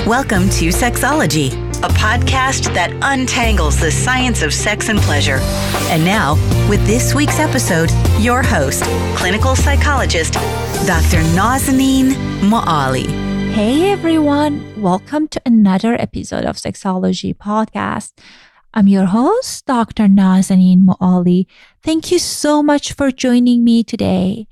Welcome to Sexology, a podcast that untangles the science of sex and pleasure. And now, with this week's episode, your host, clinical psychologist, Dr. Nazanin Moali. Hey everyone, welcome to another episode of Sexology Podcast. I'm your host, Dr. Nazanin Moali. Thank you so much for joining me today.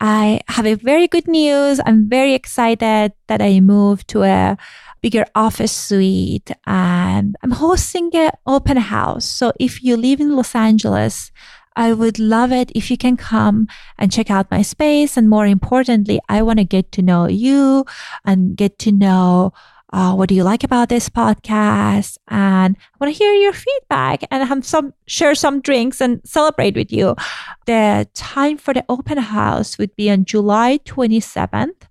I have a very good news. I'm very excited that I moved to a bigger office suite and I'm hosting an open house. So if you live in Los Angeles, I would love it if you can come and check out my space. And more importantly, I want to get to know you and get to know what do you like about this podcast? And I want to hear your feedback and share some drinks and celebrate with you. The time for the open house would be on July 27th.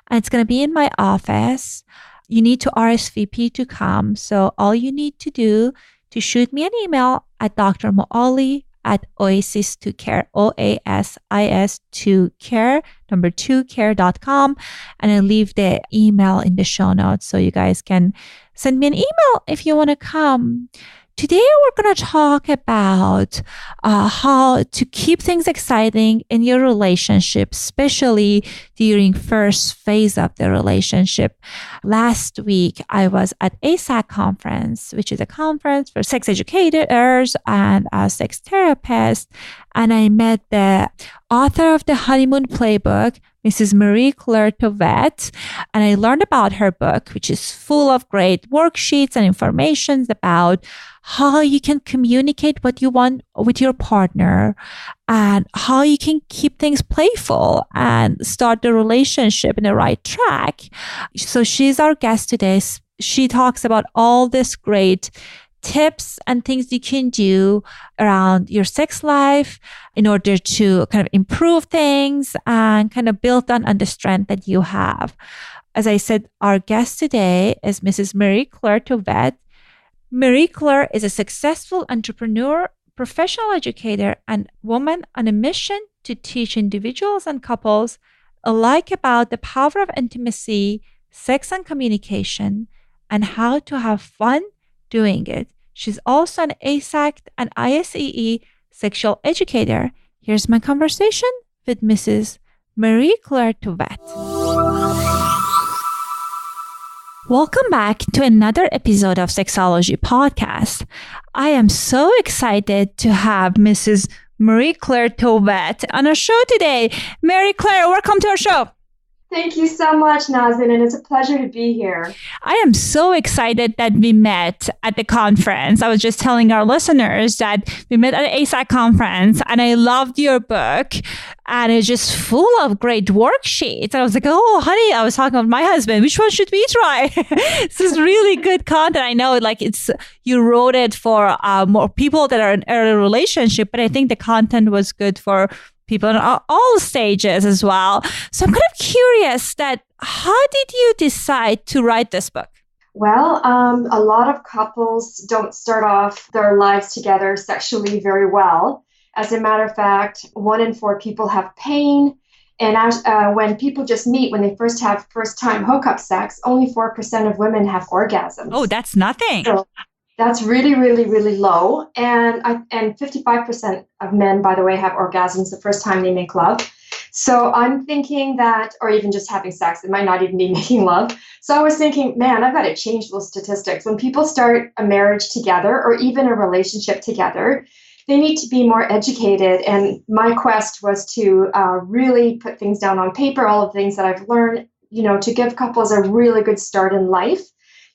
And it's going to be in my office. You need to RSVP to come. So all you need to do to shoot me an email at Dr. Moali at oasis2care, OASIS2care, number 2care.com. And I'll leave the email in the show notes so you guys can send me an email if you want to come. Today, we're going to talk about how to keep things exciting in your relationship, especially during first phase of the relationship. Last week, I was at AASECT conference, which is a conference for sex educators and sex therapists. And I met the author of the Honeymoon Playbook, Mrs. Marie-Claire Thauvette, and I learned about her book, which is full of great worksheets and information about how you can communicate what you want with your partner and how you can keep things playful and start the relationship in the right track. So she's our guest today. She talks about all this great tips and things you can do around your sex life in order to kind of improve things and kind of build on the strength that you have. As I said, our guest today is Mrs. Marie-Claire Thauvette. Marie-Claire is a successful entrepreneur, professional educator, and woman on a mission to teach individuals and couples alike about the power of intimacy, sex and communication, and how to have fun doing it. She's also an AASECT and ISEE sexual educator. Here's my conversation with Mrs. Marie-Claire Thauvette. Welcome back to another episode of Sexology Podcast. I am so excited to have Mrs. Marie-Claire Thauvette on our show today. Marie-Claire, welcome to our show. Thank you so much, Nazin, and it's a pleasure to be here. I am so excited that we met at the conference. I was just telling our listeners that we met at the AASECT conference, and I loved your book, and it's just full of great worksheets. And I was like, oh, honey, I was talking with my husband, which one should we try? This is really good content. I know you wrote it for more people that are in early relationship, but I think the content was good for people in all stages as well. So I'm kind of curious that how did you decide to write this book? Well, a lot of couples don't start off their lives together sexually very well. As a matter of fact, 1 in 4 people have pain. And when people just meet, when they first have first-time hookup sex, only 4% of women have orgasms. Oh, that's nothing. So that's really, really, really low. And 55% of men, by the way, have orgasms the first time they make love. So I'm thinking that, or even just having sex, it might not even be making love. So I was thinking, man, I've got to change those statistics. When people start a marriage together or even a relationship together, they need to be more educated. And my quest was to really put things down on paper, all of the things that I've learned, to give couples a really good start in life.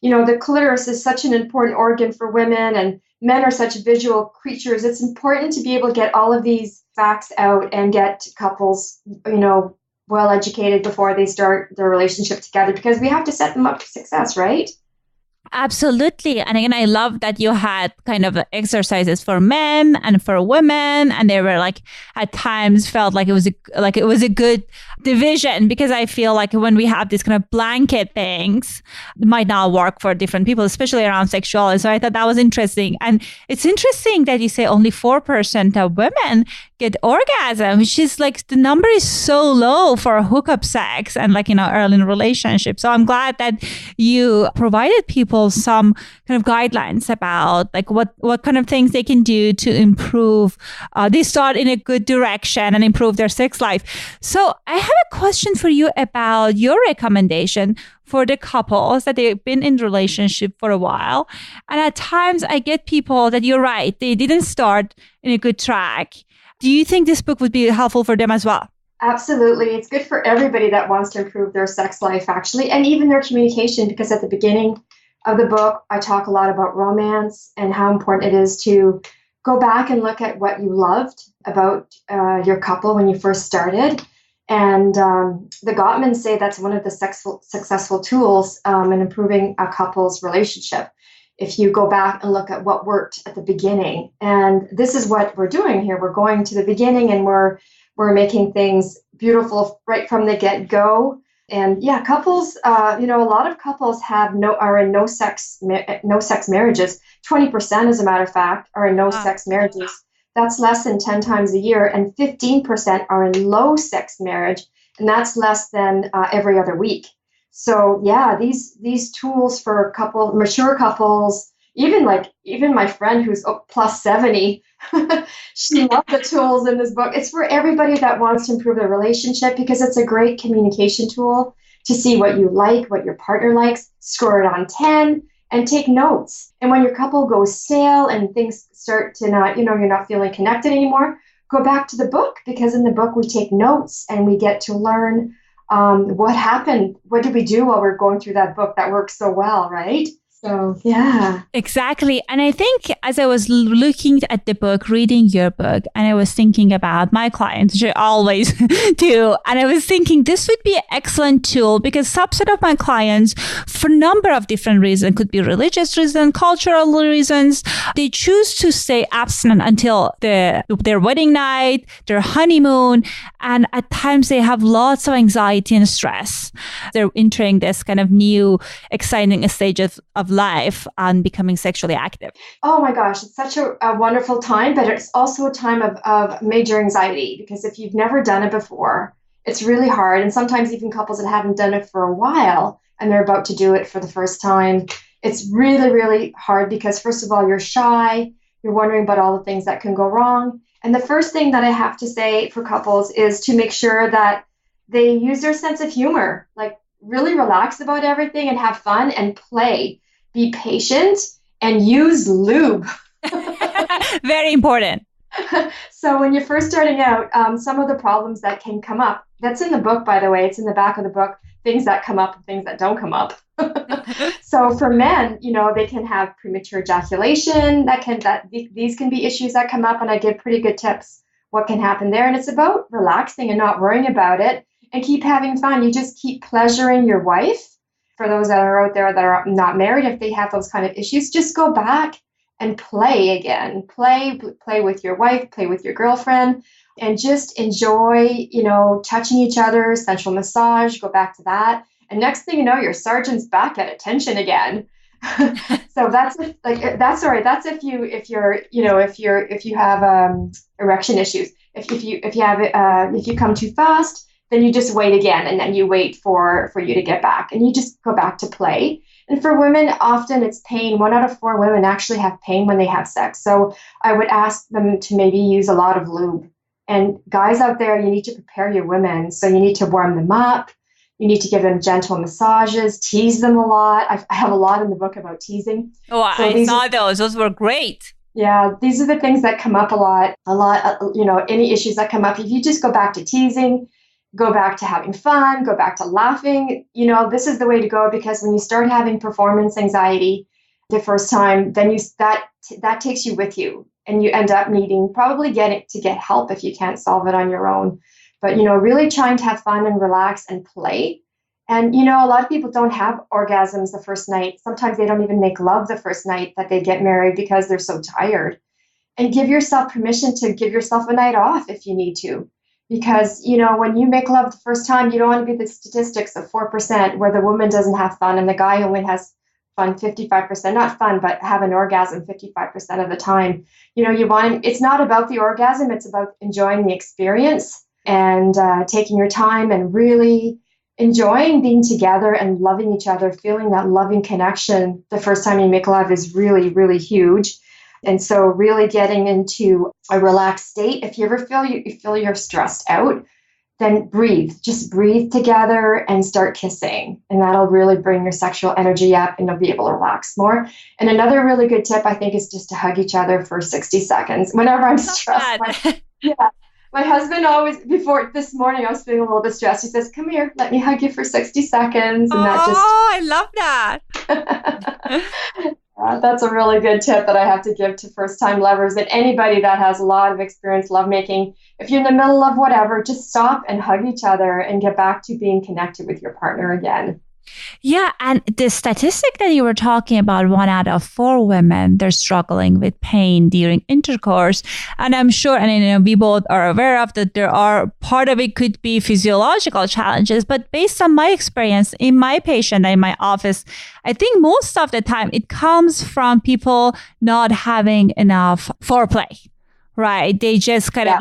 The clitoris is such an important organ for women, and men are such visual creatures. It's important to be able to get all of these facts out and get couples, well educated before they start their relationship together, because we have to set them up for success, right? Absolutely. And again, I love that you had kind of exercises for men and for women. And they were like, at times felt like it was a good division, because I feel like when we have these kind of blanket things, it might not work for different people, especially around sexuality. So I thought that was interesting. And it's interesting that you say only 4% of women get orgasm, which is like, the number is so low for hookup sex and like, early in a relationship. So I'm glad that you provided people some kind of guidelines about like what kind of things they can do to improve, they start in a good direction and improve their sex life. So I have a question for you about your recommendation for the couples that they've been in relationship for a while. And at times I get people that, you're right, they didn't start in a good track. Do you think this book would be helpful for them as well? Absolutely. It's good for everybody that wants to improve their sex life, actually, and even their communication, because at the beginning of the book, I talk a lot about romance and how important it is to go back and look at what you loved about your couple when you first started. And the Gottmans say that's one of the successful tools in improving a couple's relationship. If you go back and look at what worked at the beginning. And this is what we're doing here. We're going to the beginning and we're making things beautiful right from the get-go. And yeah, couples, a lot of couples are in no sex marriages. 20%, as a matter of fact, are in no sex marriages. That's less than 10 times a year. And 15% are in low sex marriage. And that's less than every other week. So yeah, these tools for mature couples, even my friend who's plus 70, she loved the tools in this book. It's for everybody that wants to improve their relationship, because it's a great communication tool to see what you like, what your partner likes, score it on 10, and take notes. And when your couple goes stale and things start to not, you're not feeling connected anymore, go back to the book, because in the book we take notes and we get to learn what happened, what did we do while we're going through that book that works so well, right? So, yeah. Exactly. And I think as I was looking at the book, reading your book, and I was thinking about my clients, which I always do, and I was thinking this would be an excellent tool, because subset of my clients, for a number of different reasons, could be religious reasons, cultural reasons, they choose to stay abstinent until their wedding night, their honeymoon, and at times they have lots of anxiety and stress. They're entering this kind of new, exciting stage of life and becoming sexually active. Oh my gosh, it's such a wonderful time, but it's also a time of major anxiety, because if you've never done it before, it's really hard. And sometimes even couples that haven't done it for a while and they're about to do it for the first time, it's really, really hard, because first of all, you're shy, you're wondering about all the things that can go wrong. And the first thing that I have to say for couples is to make sure that they use their sense of humor, like really relax about everything and have fun and play. Be patient and use lube. Very important. So when you're first starting out, some of the problems that can come up, that's in the book, by the way, it's in the back of the book, things that come up and things that don't come up. So for men, they can have premature ejaculation, these can be issues that come up, and I give pretty good tips what can happen there. And it's about relaxing and not worrying about it and keep having fun. You just keep pleasuring your wife. For those that are out there that are not married, if they have those kind of issues, just go back and play again. Play with your wife, play with your girlfriend, and just enjoy, touching each other, sensual massage, go back to that. And next thing you know, your sergeant's back at attention again. So that's if you have erection issues. If you come too fast, then you just wait again, and then you wait for you to get back, and you just go back to play. And for women, often it's pain. 1 out of 4 women actually have pain when they have sex. So I would ask them to maybe use a lot of lube. And guys out there, you need to prepare your women. So you need to warm them up. You need to give them gentle massages, tease them a lot. I have a lot in the book about teasing. Oh, so I saw those. Those were great. Yeah, these are the things that come up a lot, any issues that come up. If you just go back to teasing, go back to having fun, go back to laughing, this is the way to go, because when you start having performance anxiety the first time, then that takes you with you, and you end up needing probably get help if you can't solve it on your own. But, really trying to have fun and relax and play And, a lot of people don't have orgasms the first night. Sometimes they don't even make love the first night that they get married because they're so tired. And give yourself permission to give yourself a night off if you need to. Because, when you make love the first time, you don't want to be the statistics of 4% where the woman doesn't have fun and the guy only has fun 55%, not fun, but have an orgasm 55% of the time. It's not about the orgasm. It's about enjoying the experience and taking your time and really enjoying being together and loving each other, feeling that loving connection the first time you make love is really, really huge. And so really getting into a relaxed state. If you ever feel you're stressed out, then breathe. Just breathe together and start kissing. And that'll really bring your sexual energy up and you'll be able to relax more. And another really good tip, I think, is just to hug each other for 60 seconds. Whenever I'm stressed, my husband always, before this morning, I was feeling a little bit stressed. He says, come here, let me hug you for 60 seconds. And I love that. That's a really good tip that I have to give to first-time lovers and anybody that has a lot of experience lovemaking. If you're in the middle of whatever, just stop and hug each other and get back to being connected with your partner again. Yeah. And the statistic that you were talking about, 1 out of 4 women, they're struggling with pain during intercourse. And I'm sure, and we both are aware of that there are, part of it could be physiological challenges. But based on my experience in my patient in my office, I think most of the time it comes from people not having enough foreplay. Right. They just kind of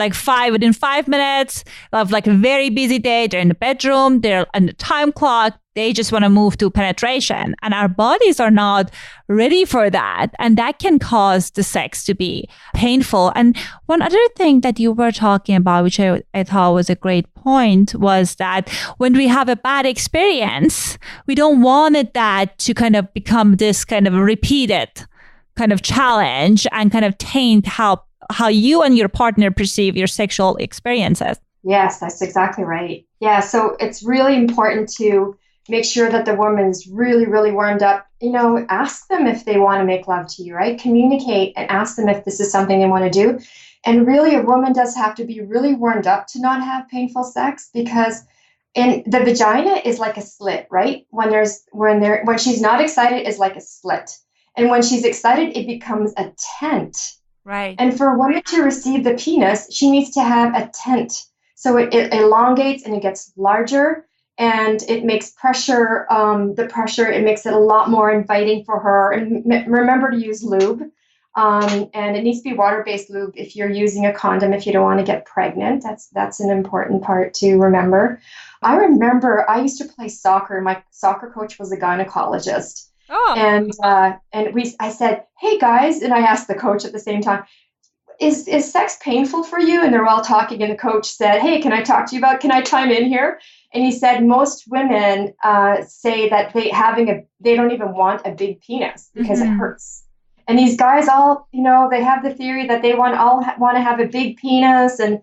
within 5 minutes of like a very busy day, they're in the bedroom, they're on the time clock, they just want to move to penetration. And our bodies are not ready for that. And that can cause the sex to be painful. And one other thing that you were talking about, which I thought was a great point, was that when we have a bad experience, we don't want that to kind of become this kind of repeated kind of challenge and kind of taint how you and your partner perceive your sexual experiences. Yes, that's exactly right. Yeah, so it's really important to make sure that the woman's really, really warmed up. Ask them if they want to make love to you, right? Communicate and ask them if this is something they want to do. And really, a woman does have to be really warmed up to not have painful sex, because the vagina is like a slit, right? When she's not excited, it's like a slit. And when she's excited, it becomes a tent. Right. And for a woman to receive the penis, she needs to have a tent. So it elongates and it gets larger and it makes pressure, it makes it a lot more inviting for her. And remember to use lube. And it needs to be water-based lube if you're using a condom, if you don't want to get pregnant. That's an important part to remember. I remember I used to play soccer. My soccer coach was a gynecologist. Oh. And I said, hey guys, and I asked the coach at the same time, is sex painful for you? And they're all talking, and the coach said, hey, can I I chime in here? And he said most women say that they don't even want a big penis because it hurts. And these guys all, they have the theory that they want to have a big penis, and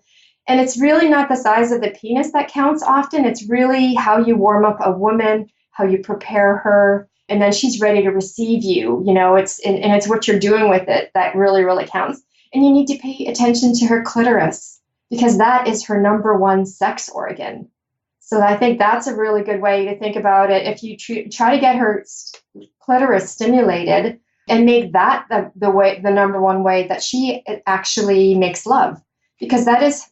it's really not the size of the penis that counts often. It's really how you warm up a woman, how you prepare her. And then she's ready to receive you, it's what you're doing with it that really, really counts. And you need to pay attention to her clitoris because that is her number one sex organ. So I think that's a really good way to think about it. If you try to get her clitoris stimulated and make that the number one way that she actually makes love, because that is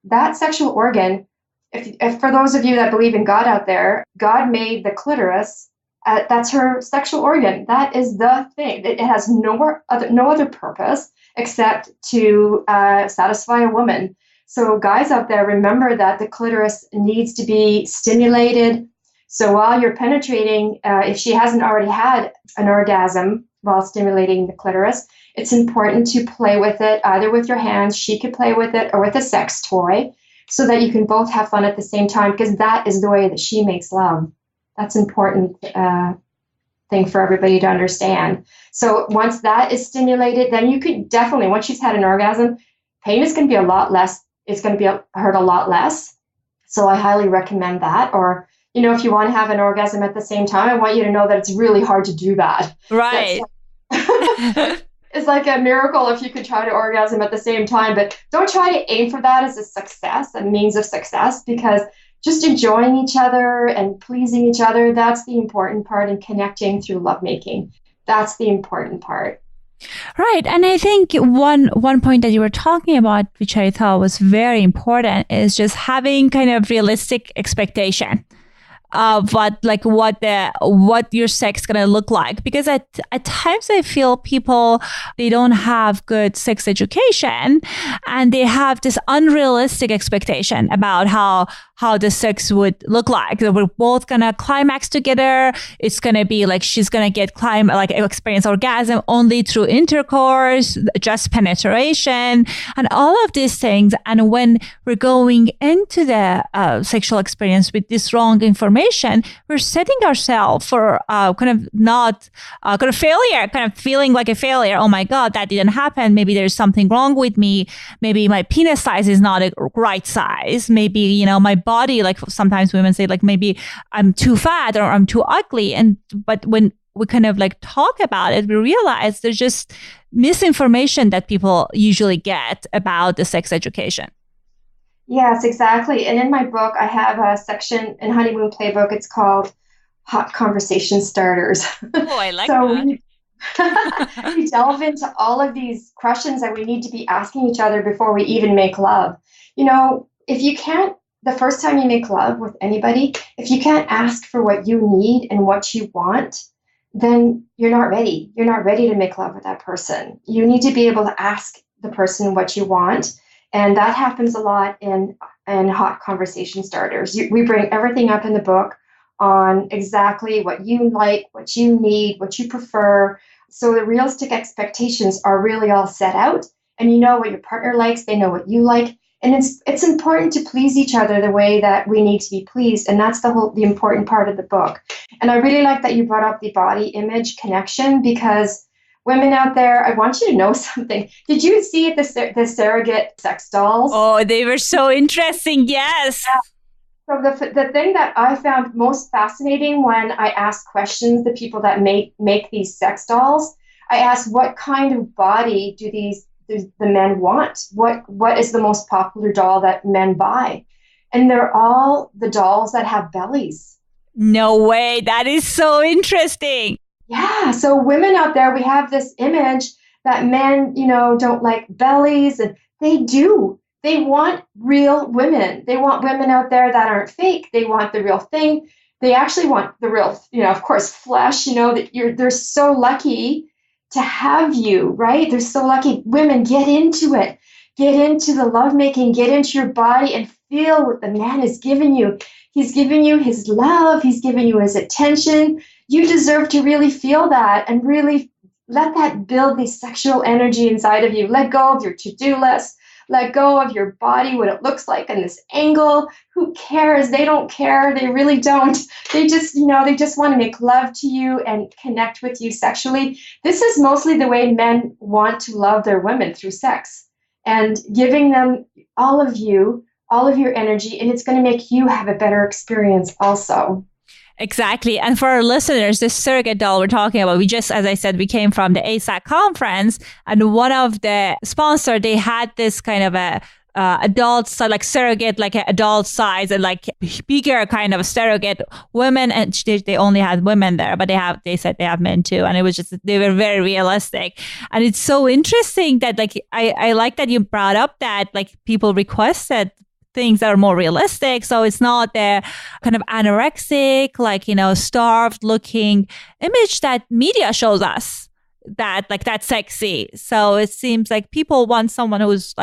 that sexual organ. If for those of you that believe in God out there, God made the clitoris. That's her sexual organ. That is the thing. It has no other purpose except to satisfy a woman. So guys out there, remember that the clitoris needs to be stimulated. So while you're penetrating, if she hasn't already had an orgasm while stimulating the clitoris, it's important to play with it, either with your hands, she could play with it, or with a sex toy, so that you can both have fun at the same time, because that is the way that she makes love. That's an important thing for everybody to understand. So once that is stimulated, then you could definitely, once she's had an orgasm, pain is going to be a lot less. It's going to be hurt a lot less. So I highly recommend that. Or, if you want to have an orgasm at the same time, I want you to know that it's really hard to do that. Right. It's like a miracle if you could try to orgasm at the same time, but don't try to aim for that as a means of success, because just enjoying each other and pleasing each other. That's the important part, and connecting through lovemaking. That's the important part. Right. And I think one point that you were talking about, which I thought was very important, is just having kind of realistic expectation of what your sex gonna look like. Because at times I feel people, they don't have good sex education, and they have this unrealistic expectation about how the sex would look like. So we're both gonna climax together. It's gonna be like she's gonna get experience orgasm only through intercourse, just penetration, and all of these things. And when we're going into the sexual experience with this wrong information, we're setting ourselves for kind of failure, kind of feeling like a failure. Oh my God, that didn't happen. Maybe there's something wrong with me. Maybe my penis size is not a right size. Maybe, my body, like sometimes women say, like, maybe I'm too fat or I'm too ugly. But when we kind of like talk about it, we realize there's just misinformation that people usually get about the sex education. Yes, exactly. And in my book, I have a section in Honeymoon Playbook. It's called Hot Conversation Starters. Oh, I like that. We delve into all of these questions that we need to be asking each other before we even make love. If you can't, the first time you make love with anybody, if you can't ask for what you need and what you want, then you're not ready. You're not ready to make love with that person. You need to be able to ask the person what you want. And that happens a lot in Hot Conversation Starters. We bring everything up in the book on exactly what you like, what you need, what you prefer. So the realistic expectations are really all set out, and you know what your partner likes, they know what you like. And it's important to please each other the way that we need to be pleased. And that's the important part of the book. And I really like that you brought up the body image connection, because women out there, I want you to know something. Did you see the surrogate sex dolls? Oh, they were so interesting. Yes. Yeah. So the thing that I found most fascinating when I asked questions, the people that make these sex dolls, I asked, what kind of body do the men want? What is the most popular doll that men buy? And they're all the dolls that have bellies. No way. That is so interesting. Yeah. So women out there, we have this image that men, don't like bellies, and they do. They want real women. They want women out there that aren't fake. They want the real thing. They actually want the real, of course, flesh, that they're so lucky to have you, right? They're so lucky. Women, get into it. Get into the lovemaking, get into your body and feel what the man is giving you. He's giving you his love. He's giving you his attention. You deserve to really feel that and really let that build the sexual energy inside of you. Let go of your to-do list. Let go of your body, what it looks like in this angle. Who cares? They don't care. They really don't. They just, they just want to make love to you and connect with you sexually. This is mostly the way men want to love their women, through sex, and giving them all of your energy, and it's going to make you have a better experience also. Exactly. And for our listeners, this surrogate doll we're talking about, as I said, we came from the AASECT conference, and one of the sponsors, they had this kind of a adult, so like surrogate, like an adult size and like bigger kind of surrogate women. And they only had women there, but they said they have men too. And it was just, they were very realistic. And it's so interesting that I like that you brought up that people requested things that are more realistic. So it's not the kind of anorexic, starved looking image that media shows us that's sexy. So it seems like people want someone who's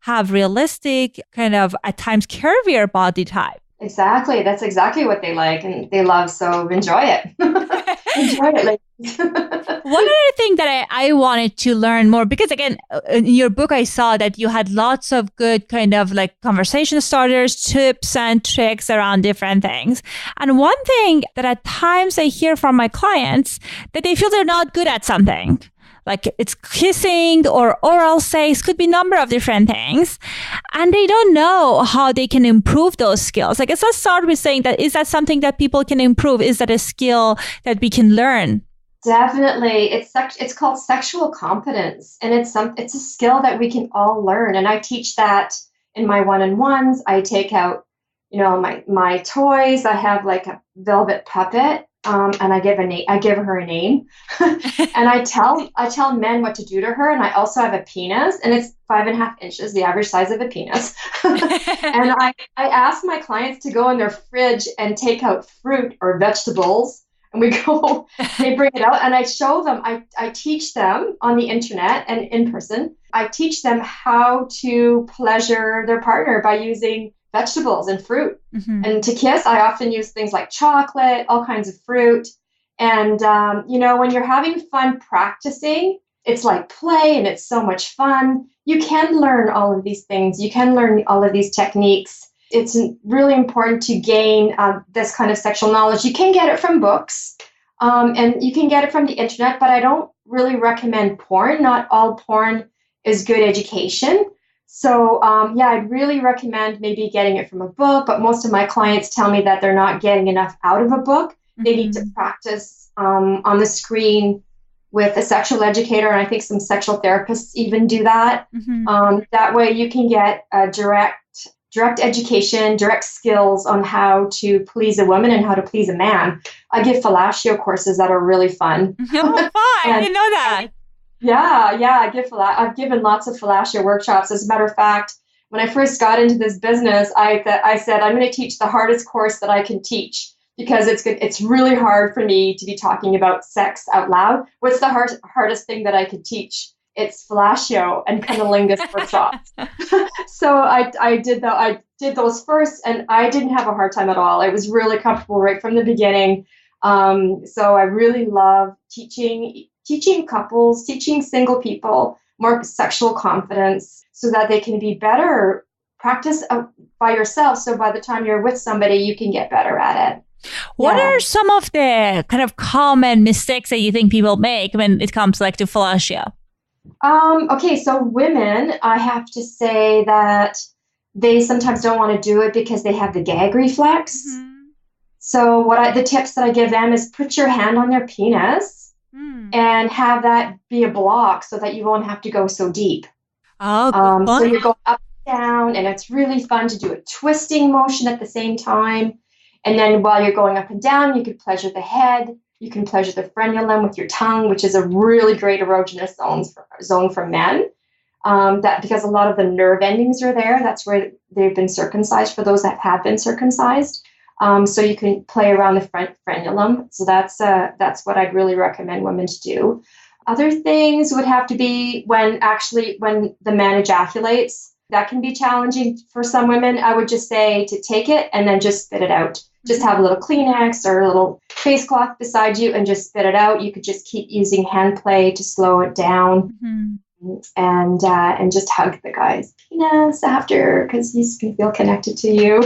have realistic, kind of at times curvier body type. Exactly. That's exactly what they like and they love. So enjoy it. Enjoy it, ladies. One other thing that I wanted to learn more, because again, in your book, I saw that you had lots of good kind of conversation starters, tips and tricks around different things. And one thing that at times I hear from my clients, that they feel they're not good at something. It's kissing or oral sex, could be a number of different things. And they don't know how they can improve those skills. Let's start with saying that, is that something that people can improve? Is that a skill that we can learn? Definitely. It's called sexual competence. And it's a skill that we can all learn. And I teach that in my one-on-ones. I take out my toys. I have like a velvet puppet. And I give her a name, and I tell men what to do to her. And I also have a penis, and it's 5.5 inches, the average size of a penis. And I ask my clients to go in their fridge and take out fruit or vegetables, and they bring it out, and I show them. I teach them on the internet and in person. I teach them how to pleasure their partner by using vegetables and fruit. Mm-hmm. And to kiss, I often use things like chocolate, all kinds of fruit. And, when you're having fun practicing, it's like play and it's so much fun. You can learn all of these things. You can learn all of these techniques. It's really important to gain this kind of sexual knowledge. You can get it from books and you can get it from the internet, but I don't really recommend porn. Not all porn is good education. So, I'd really recommend maybe getting it from a book, but most of my clients tell me that they're not getting enough out of a book. Mm-hmm. They need to practice on the screen with a sexual educator, and I think some sexual therapists even do that. Mm-hmm. That way you can get a direct education, direct skills on how to please a woman and how to please a man. I give fellatio courses that are really fun. Oh, fun. I didn't know that. Yeah. I've given lots of fellatio workshops. As a matter of fact, when I first got into this business, I said, I'm going to teach the hardest course that I can teach because it's really hard for me to be talking about sex out loud. What's the hardest thing that I could teach? It's fellatio and cunnilingus workshops. So I did those first, and I didn't have a hard time at all. I was really comfortable right from the beginning. So I really love teaching couples, teaching single people more sexual confidence so that they can be better. Practice by yourself. So by the time you're with somebody, you can get better at it. What are some of the kind of common mistakes that you think people make when it comes to fellatio? Okay, so women, I have to say that they sometimes don't want to do it because they have the gag reflex. Mm-hmm. So the tips that I give them is put your hand on their penis. And have that be a block so that you won't have to go so deep. Oh, so you go up and down, and it's really fun to do a twisting motion at the same time. And then while you're going up and down, you can pleasure the head. You can pleasure the frenulum with your tongue, which is a really great erogenous zone for men. That because a lot of the nerve endings are there. That's where they've been circumcised for those that have been circumcised. So you can play around the frenulum. So that's what I'd really recommend women to do. Other things would have to be when the man ejaculates. That can be challenging for some women. I would just say to take it and then just spit it out. Just have a little Kleenex or a little face cloth beside you and just spit it out. You could just keep using hand play to slow it down. Mm-hmm. And just hug the guy's penis after, because he's going to feel connected to you.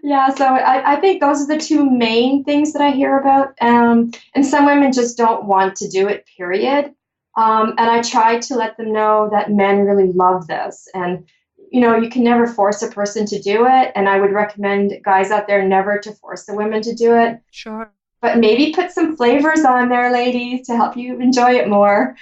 Yeah, so I think those are the two main things that I hear about. And some women just don't want to do it, period. And I try to let them know that men really love this. And, you can never force a person to do it. And I would recommend guys out there never to force the women to do it. Sure. But maybe put some flavors on there, ladies, to help you enjoy it more.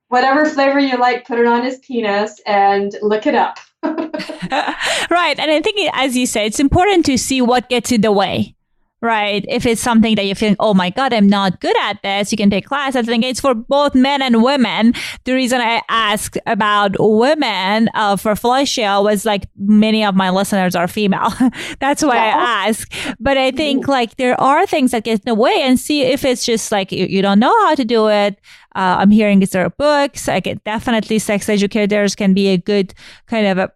Whatever flavor you like, put it on his penis and lick it up. Right. And I think, as you say, it's important to see what gets in the way. Right. If it's something that you feel, oh my God, I'm not good at this, you can take class. I think it's for both men and women. The reason I asked about women for fellatio was many of my listeners are female. That's why I ask. But I think there are things that get in the way, and see if it's just you don't know how to do it. I'm hearing there are books. Definitely sex educators can be a good kind of a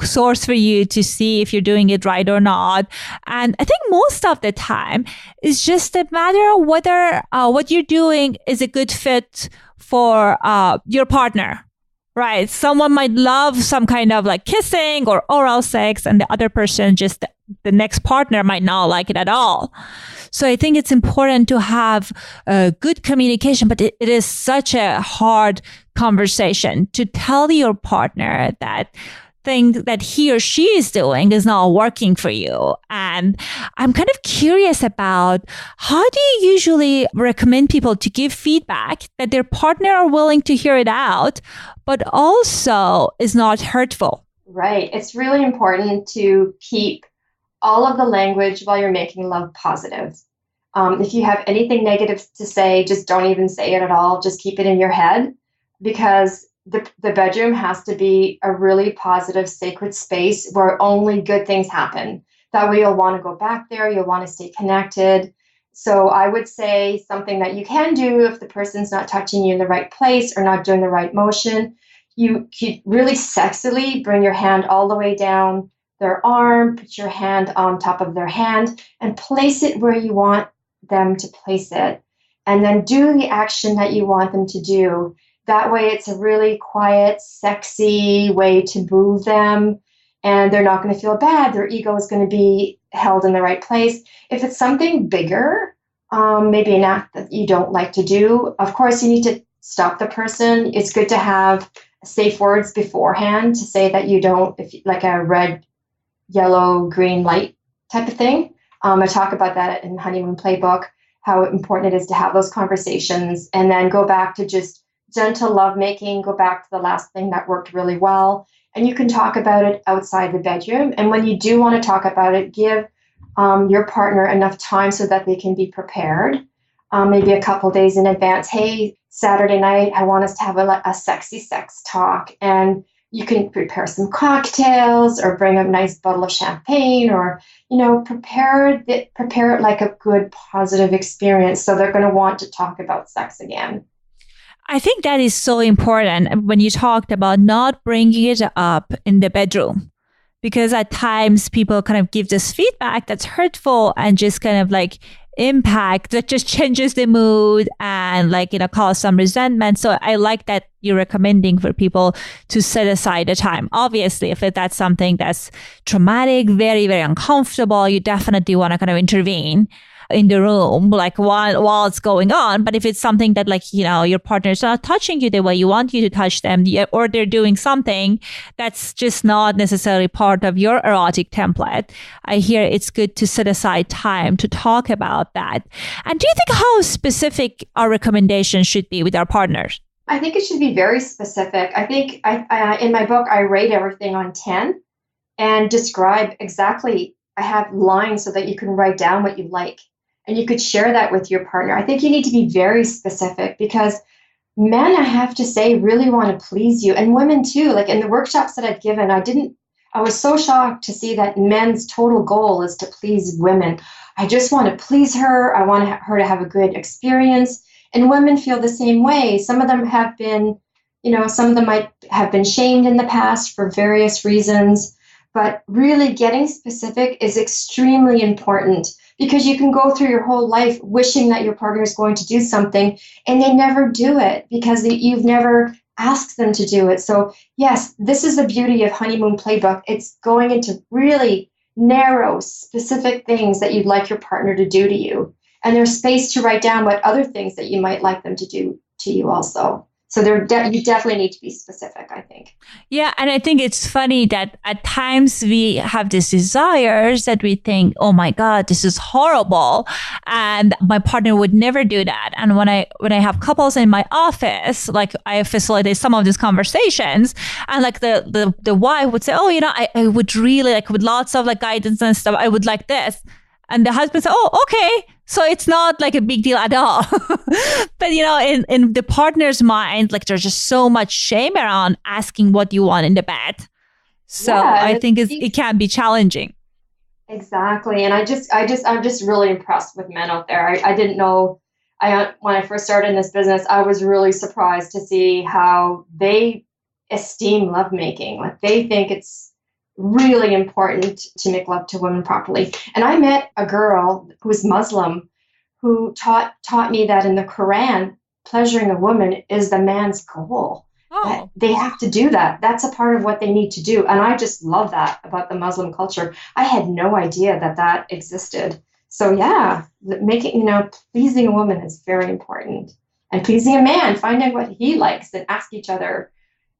source for you to see if you're doing it right or not. And I think most of the time it's just a matter of whether what you're doing is a good fit for your partner. Right. Someone might love some kind of kissing or oral sex, and the other person, just the next partner, might not like it at all. So I think it's important to have good communication, but it is such a hard conversation to tell your partner that thing that he or she is doing is not working for you. And I'm kind of curious about, how do you usually recommend people to give feedback that their partner are willing to hear it out, but also is not hurtful? Right. It's really important to keep all of the language while you're making love positive. If you have anything negative to say, just don't even say it at all. Just keep it in your head, because the bedroom has to be a really positive, sacred space where only good things happen. That way you'll want to go back there. You'll want to stay connected. So I would say something that you can do if the person's not touching you in the right place or not doing the right motion. You could really sexily bring your hand all the way down their arm, put your hand on top of their hand, and place it where you want them to place it. And then do the action that you want them to do. That way it's a really quiet, sexy way to move them, and they're not going to feel bad. Their ego is going to be held in the right place. If it's something bigger, maybe an act that you don't like to do, of course you need to stop the person. It's good to have safe words beforehand to say that you don't, if like a red, yellow, green light type of thing. I talk about that in Honeymoon Playbook, how important it is to have those conversations, and then go back to just gentle lovemaking, go back to the last thing that worked really well. And you can talk about it outside the bedroom. And when you do want to talk about it, give your partner enough time so that they can be prepared, maybe a couple days in advance. Hey, Saturday night, I want us to have a sexy sex talk. And you can prepare some cocktails or bring a nice bottle of champagne, or, prepare it like a good, positive experience. So they're going to want to talk about sex again. I think that is so important when you talked about not bringing it up in the bedroom, because at times people kind of give this feedback that's hurtful and just kind of like impact that just changes the mood and cause some resentment. So I like that you're recommending for people to set aside a time. Obviously, if that's something that's traumatic, very, very uncomfortable, you definitely want to kind of intervene in the room, while it's going on. But if it's something that your partner's not touching you the way you want you to touch them, or they're doing something that's just not necessarily part of your erotic template, I hear it's good to set aside time to talk about that. And do you think how specific our recommendations should be with our partners? I think it should be very specific. I think in my book, I rate everything on 10 and describe exactly. I have lines so that you can write down what you like. And you could share that with your partner. I think you need to be very specific, because men, I have to say, really want to please you. And women too. Like in the workshops that I've given, I was so shocked to see that men's total goal is to please women. I just want to please her. I want her to have a good experience. And women feel the same way. Some of them have been, some of them might have been shamed in the past for various reasons. But really getting specific is extremely important, because you can go through your whole life wishing that your partner is going to do something and they never do it because you've never asked them to do it. So yes, this is the beauty of Honeymoon Playbook. It's going into really narrow, specific things that you'd like your partner to do to you. And there's space to write down what other things that you might like them to do to you also. So you definitely need to be specific, I think. Yeah, and I think it's funny that at times we have these desires that we think, oh my God, this is horrible, and my partner would never do that. And when I have couples in my office, I facilitate some of these conversations, and the wife would say, oh, I would really with lots of guidance and stuff, I would like this. And the husband said, oh, okay. So it's not a big deal at all. But, in the partner's mind, there's just so much shame around asking what you want in the bed. So yeah, I think it can be challenging. Exactly. And I'm just really impressed with men out there. I didn't know, when I first started in this business, I was really surprised to see how they esteem lovemaking. They think it's really important to make love to women properly. And I met a girl who was Muslim who taught me that in the Quran, pleasuring a woman is the man's goal. Oh. They have to do that. That's a part of what they need to do. And I just love that about the Muslim culture. I had no idea that existed. So yeah, pleasing a woman is very important. And pleasing a man, find out what he likes and ask each other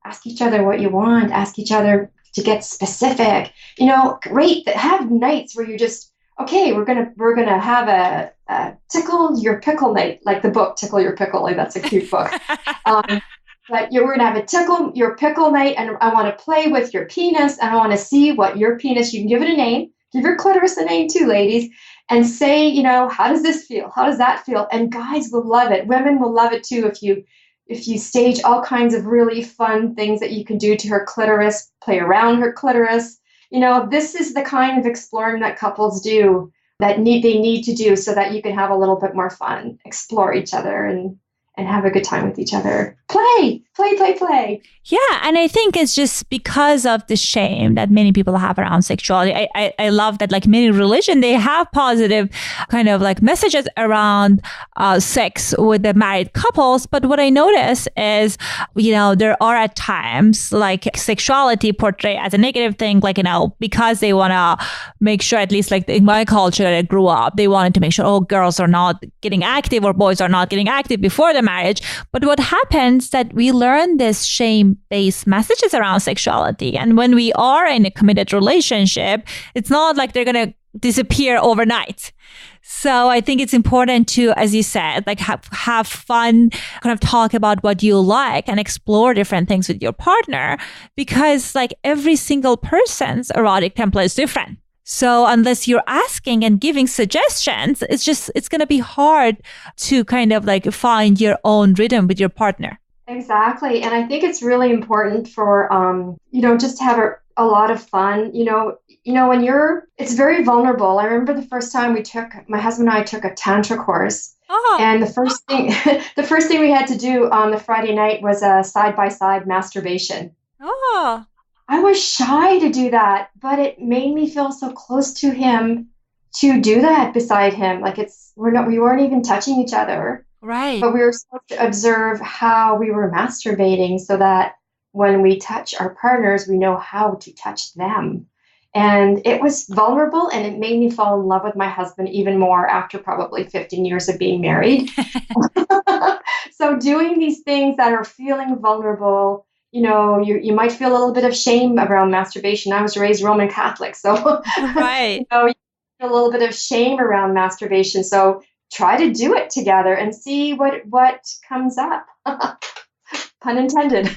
what you want, ask each other to get specific. Great. Have nights where you're just, okay, we're gonna have a tickle your pickle night, like the book Tickle Your Pickle. That's a cute book. but we're going to have your pickle night, and I want to play with your penis, and I want to see what your penis, you can give it a name, give your clitoris a name too, ladies, and say, how does this feel? How does that feel? And guys will love it. Women will love it too if you stage all kinds of really fun things that you can do to her clitoris, play around her clitoris. This is the kind of exploring that couples do that they need to do so that you can have a little bit more fun, explore each other and have a good time with each other. Play. Yeah. And I think it's just because of the shame that many people have around sexuality. I love that like many religions, they have positive kind of like messages around sex with the married couples. But what I notice is, there are at times like sexuality portrayed as a negative thing, like, because they want to make sure, at least like in my culture that I grew up, they wanted to make sure, girls are not getting active or boys are not getting active before the marriage. But what happens that we learn this shame-based messages around sexuality. And when we are in a committed relationship, it's not like they're going to disappear overnight. So I think it's important to, as you said, like have fun, kind of talk about what you like and explore different things with your partner, because like every single person's erotic template is different. So unless you're asking and giving suggestions, it's going to be hard to kind of like find your own rhythm with your partner. Exactly. And I think it's really important for, just to have a lot of fun, when it's very vulnerable. I remember the first time my husband and I took a Tantra course. Oh. And the first thing we had to do on the Friday night was a side-by-side masturbation. Oh. I was shy to do that, but it made me feel so close to him to do that beside him. Like we weren't even touching each other. Right. But we were supposed to observe how we were masturbating so that when we touch our partners, we know how to touch them. And it was vulnerable, and it made me fall in love with my husband even more after probably 15 years of being married. So doing these things that are feeling vulnerable, you might feel a little bit of shame around masturbation. I was raised Roman Catholic, so right. You feel a little bit of shame around masturbation. So try to do it together and see what comes up. Pun intended.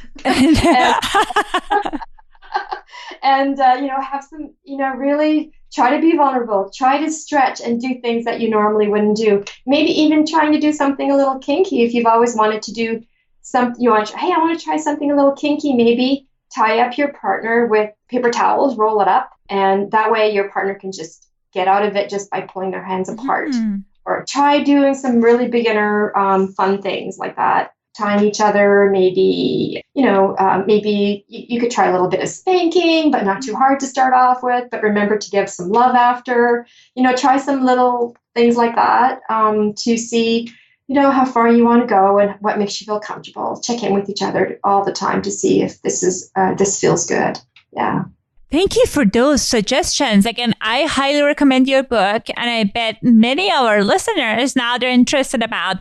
And have some, really try to be vulnerable. Try to stretch and do things that you normally wouldn't do. Maybe even trying to do something a little kinky if you've always wanted to do something. I want to try something a little kinky. Maybe tie up your partner with paper towels, roll it up, and that way your partner can just get out of it just by pulling their hands apart. Mm-hmm. Or try doing some really beginner fun things like that. Tying each other, maybe, maybe you could try a little bit of spanking, but not too hard to start off with. But remember to give some love after. Try some little things like that to see, how far you want to go and what makes you feel comfortable. Check in with each other all the time to see if this feels good. Yeah. Thank you for those suggestions. Again, I highly recommend your book, and I bet many of our listeners now they're interested about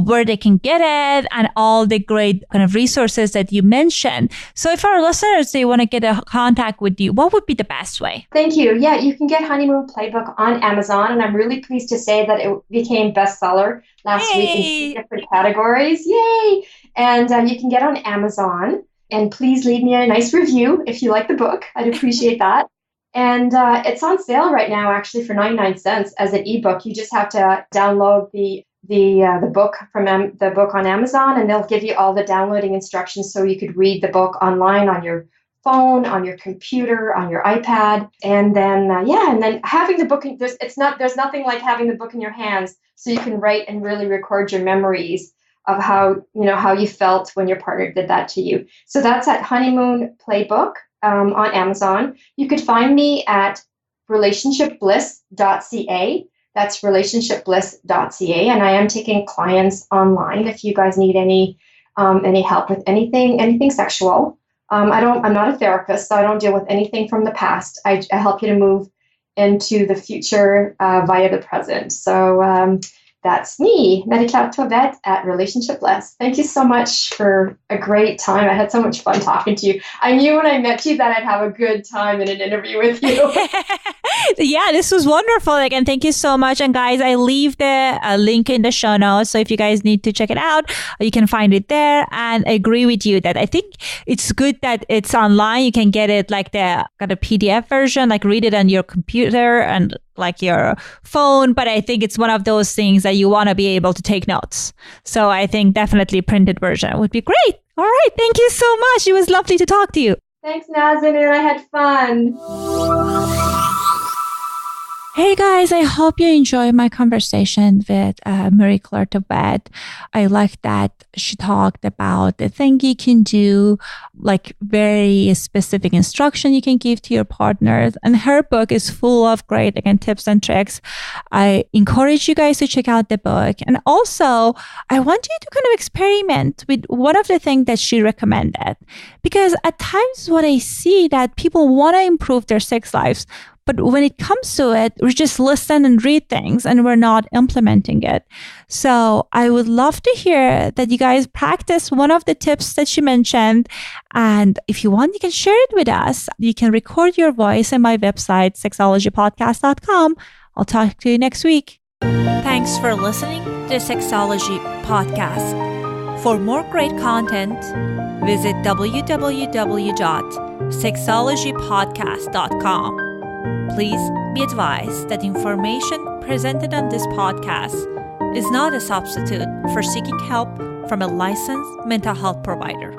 where they can get it and all the great kind of resources that you mentioned. So if our listeners, they want to get a contact with you, what would be the best way? Thank you. Yeah, you can get Honeymoon Playbook on Amazon, and I'm really pleased to say that it became bestseller last week in 3 different categories. Yay! And you can get on Amazon. And please leave me a nice review if you like the book. I'd appreciate that. And it's on sale right now, actually, for 99 cents as an ebook. You just have to download the book from the book on Amazon, and they'll give you all the downloading instructions so you could read the book online on your phone, on your computer, on your iPad. And then and then having the book, there's nothing like having the book in your hands so you can write and really record your memories of how you felt when your partner did that to you. So that's at Honeymoon Playbook on Amazon. You could find me at relationshipbliss.ca. That's relationshipbliss.ca. And I am taking clients online if you guys need any help with anything sexual. I'm not a therapist, so I don't deal with anything from the past. I help you to move into the future via the present. So that's me, Marie-Claire Thauvette at Relationship Less. Thank you so much for a great time. I had so much fun talking to you. I knew when I met you that I'd have a good time in an interview with you. Yeah, this was wonderful. And thank you so much. And guys, I leave the link in the show notes. So if you guys need to check it out, you can find it there. And I agree with you that I think it's good that it's online. You can get it like got a PDF version, like read it on your computer and like your phone. But I think it's one of those things that you want to be able to take notes. So I think definitely printed version would be great. All right. Thank you so much. It was lovely to talk to you. Thanks, Nazanin. I had fun. Hey guys, I hope you enjoyed my conversation with Marie-Claire Thauvette. I like that she talked about the thing you can do, like very specific instruction you can give to your partners. And her book is full of great, again, tips and tricks. I encourage you guys to check out the book. And also, I want you to kind of experiment with one of the things that she recommended. Because at times what I see that people want to improve their sex lives, but when it comes to it, we just listen and read things and we're not implementing it. So I would love to hear that you guys practice one of the tips that she mentioned. And if you want, you can share it with us. You can record your voice on my website, sexologypodcast.com. I'll talk to you next week. Thanks for listening to the Sexology Podcast. For more great content, visit www.sexologypodcast.com. Please be advised that information presented on this podcast is not a substitute for seeking help from a licensed mental health provider.